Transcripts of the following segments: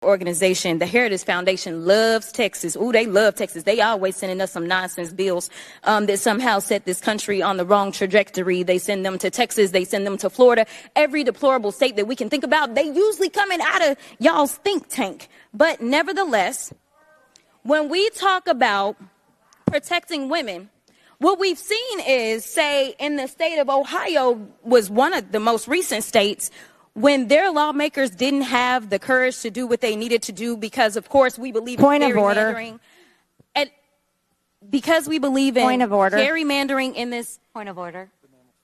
organization, the Heritage Foundation, loves Texas. Ooh, they love Texas. They always sending us some nonsense bills that somehow set this country on the wrong trajectory. They send them to Texas. They send them to Florida. Every deplorable state that we can think about, they usually coming out of y'all's think tank. But nevertheless, when we talk about protecting women, what we've seen is, say, in the state of Ohio was one of the most recent states when their lawmakers didn't have the courage to do what they needed to do because, of course, we believe in gerrymandering. And because we believe in gerrymandering in this... Point of order.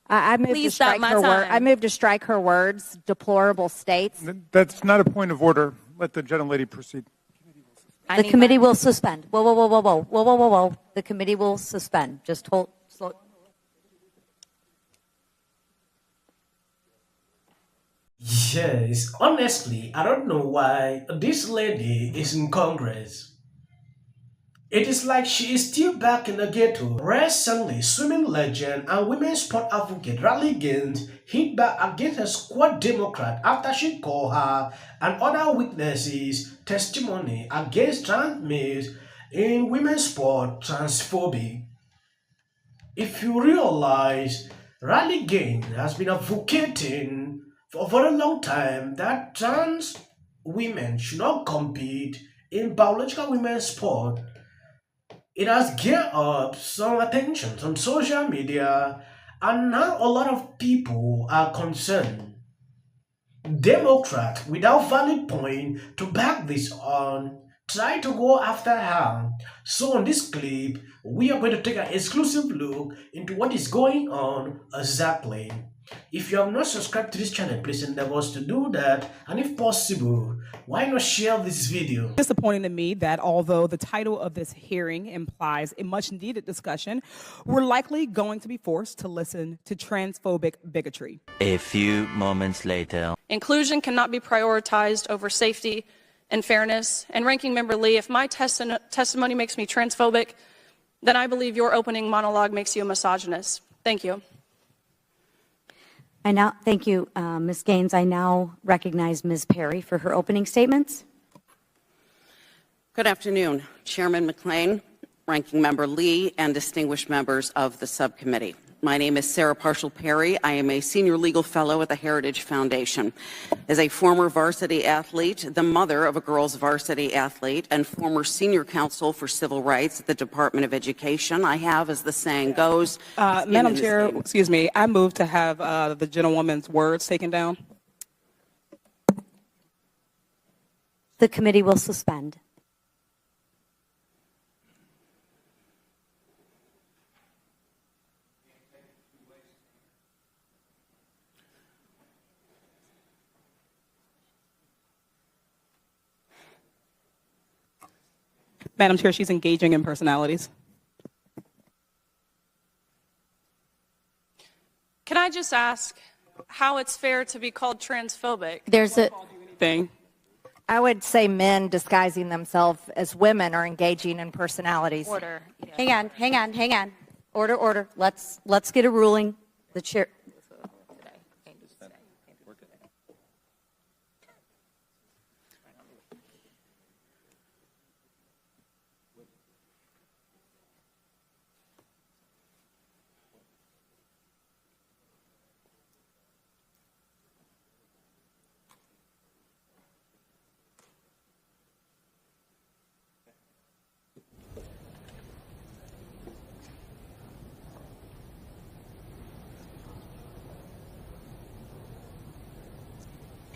I moved to strike her word. I moved to strike her words, deplorable states. That's not a point of order. Let the gentlelady proceed. The committee will suspend. Whoa, whoa, whoa, whoa, whoa, whoa, whoa, whoa, whoa. The committee will suspend. Just hold. Slow. Yes, honestly, I don't know why this lady is in Congress. It is like she is still back in the ghetto. Recently, swimming legend and women's sport advocate Riley Gaines hit back against a squad Democrat after she called her and other witnesses' testimony against trans males in women's sport transphobic. If you realize, Riley Gaines has been advocating for a very long time that trans women should not compete in biological women's sport. It has geared up some attention on social media, and now a lot of people are concerned. Democrats, without valid point to back this on, try to go after her. So on this clip, we are going to take an exclusive look into what is going on exactly. If you have not subscribed to this channel, please endeavor us to do that, and if possible, why not share this video? Disappointing to me that although the title of this hearing implies a much needed discussion, we're likely going to be forced to listen to transphobic bigotry. A few moments later. Inclusion cannot be prioritized over safety and fairness. And Ranking Member Lee, if my testimony makes me transphobic, then I believe your opening monologue makes you a misogynist. Thank you. Thank you, Ms. Gaines. I now recognize Ms. Perry for her opening statements. Good afternoon, Chairman McLean, Ranking Member Lee, and distinguished members of the subcommittee. My name is Sarah Parshall Perry. I am a senior legal fellow at the Heritage Foundation. As a former varsity athlete, the mother of a girls varsity athlete, and former senior counsel for civil rights at the Department of Education, I have, as the saying goes... Madam Chair, excuse me, I move to have the gentlewoman's words taken down. The committee will suspend. Madam Chair, she's engaging in personalities. Can I just ask how it's fair to be called transphobic? There's a thing. I would say men disguising themselves as women are engaging in personalities. Order. Yeah. Hang on. Order. Let's get a ruling. The chair.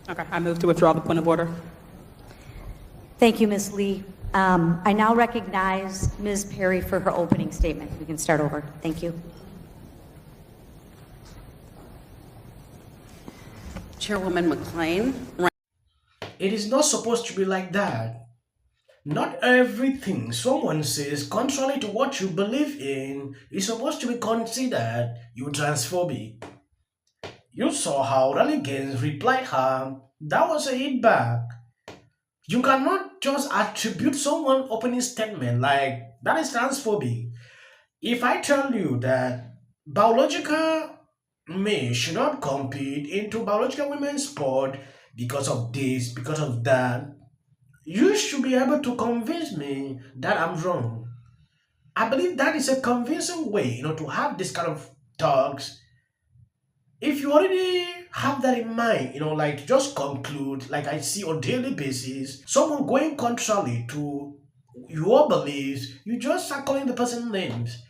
Okay, I move to withdraw the point of order. Thank you, Ms. Lee. I now recognize Ms. Perry for her opening statement. We can start over. Thank you. Chairwoman McLean. It is not supposed to be like that. Not everything someone says contrary to what you believe in is supposed to be considered you transphobic. You saw how Riley Gaines replied her. That was a hit back. You cannot just attribute someone opening statement like that is transphobic. If I tell you that biological men should not compete into biological women's sport because of this, because of that, You should be able to convince me that I'm wrong. I believe that is a convincing way, to have this kind of talks. If you already have that in mind, like to just conclude, like I see on daily basis, someone going contrary to your beliefs, you just start calling the person names.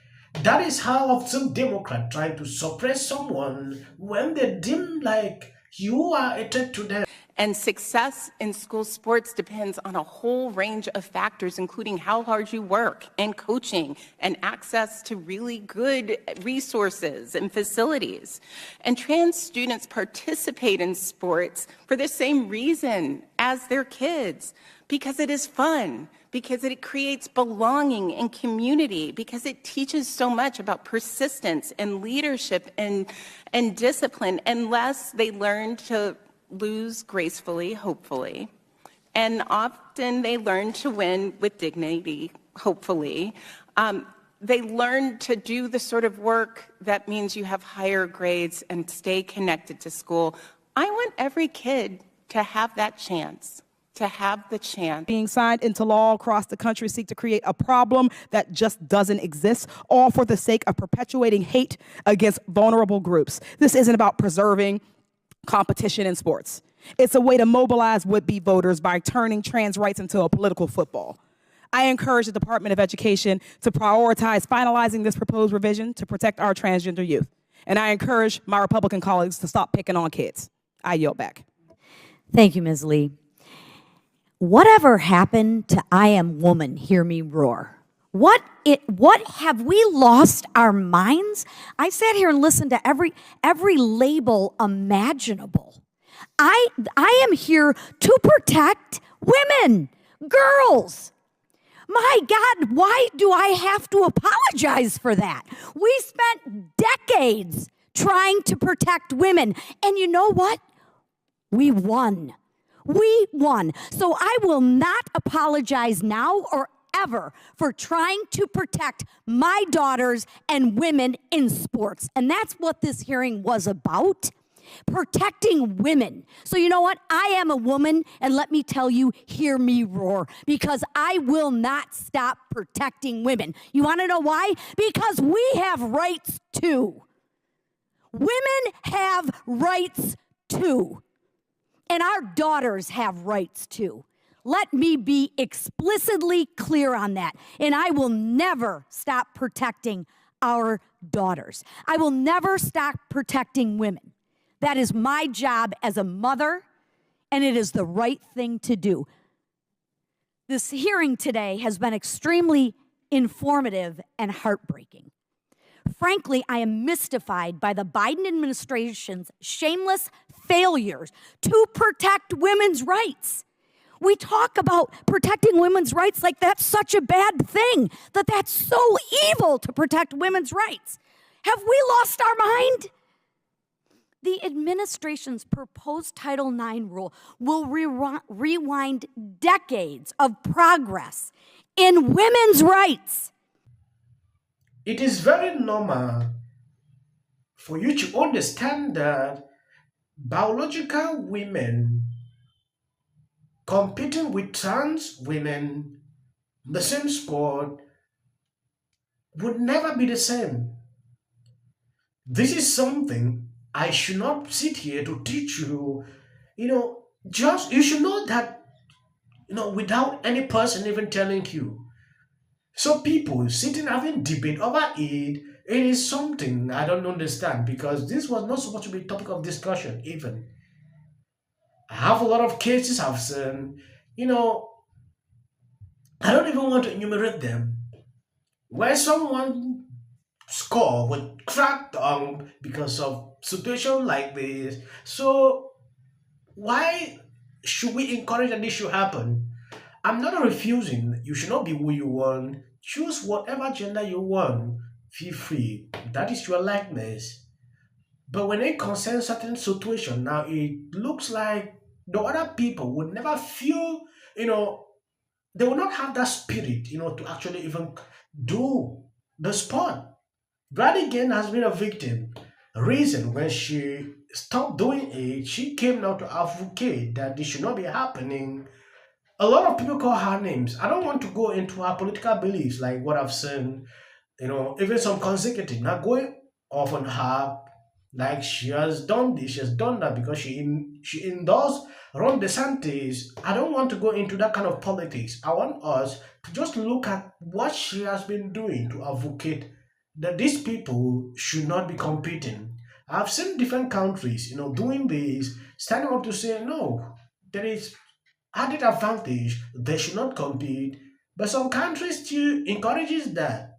That is how some Democrat try to suppress someone when they deem like you are a threat to them. And success in school sports depends on a whole range of factors, including how hard you work and coaching and access to really good resources and facilities. And trans students participate in sports for the same reason as their kids, because it is fun, because it creates belonging and community, because it teaches so much about persistence and leadership and discipline, unless they learn to lose gracefully, hopefully. And often they learn to win with dignity, hopefully. They learn to do the sort of work that means you have higher grades and stay connected to school. I want every kid to have that chance. Being signed into law across the country seek to create a problem that just doesn't exist, all for the sake of perpetuating hate against vulnerable groups. This isn't about preserving competition in sports. It's a way to mobilize would-be voters by turning trans rights into a political football. I encourage the Department of Education to prioritize finalizing this proposed revision to protect our transgender youth. And I encourage my Republican colleagues to stop picking on kids. I yield back. Thank you, Ms. Lee. Whatever happened to I am woman, hear me roar? What have we lost our minds? I sat here and listened to every label imaginable. I am here to protect women, girls. My God, why do I have to apologize for that? We spent decades trying to protect women, and you know what? We won. We won. So I will not apologize now or ever for trying to protect my daughters and women in sports. And that's what this hearing was about, protecting women. So you know what? I am a woman, and let me tell you, hear me roar, because I will not stop protecting women. You want to know why? Because we have rights too. Women have rights too. And our daughters have rights too. Let me be explicitly clear on that. And I will never stop protecting our daughters. I will never stop protecting women. That is my job as a mother, and it is the right thing to do. This hearing today has been extremely informative and heartbreaking. Frankly, I am mystified by the Biden administration's shameless failures to protect women's rights. We talk about protecting women's rights like that's such a bad thing, that's so evil to protect women's rights. Have we lost our mind? The administration's proposed Title IX rule will rewind decades of progress in women's rights. It is very normal for you to understand that biological women competing with trans women in the same sport would never be the same. This is something I should not sit here to teach you. Just you should know that, without any person even telling you. So people sitting having debate over it is something I don't understand, because this was not supposed to be a topic of discussion even. I have a lot of cases I've seen, I don't even want to enumerate them, where someone score would crack down because of situation like this. So why should we encourage that this should happen? I'm not refusing. You should not be who you want. Choose whatever gender you want. Feel free. That is your likeness. But when it concerns certain situation, now it looks like the other people would never feel, they will not have that spirit, to actually even do the sport. Bradigan has been a victim. Reason when she stopped doing it, she came now to advocate that this should not be happening A lot of people call her names. I don't want to go into her political beliefs, like what I've seen, even some consecutive, not going off on her, like she has done this, she has done that because she endorsed Ron DeSantis. I don't want to go into that kind of politics. I want us to just look at what she has been doing to advocate that these people should not be competing. I've seen different countries, doing this, standing up to say no, there is added advantage, they should not compete. But some countries still encourages that.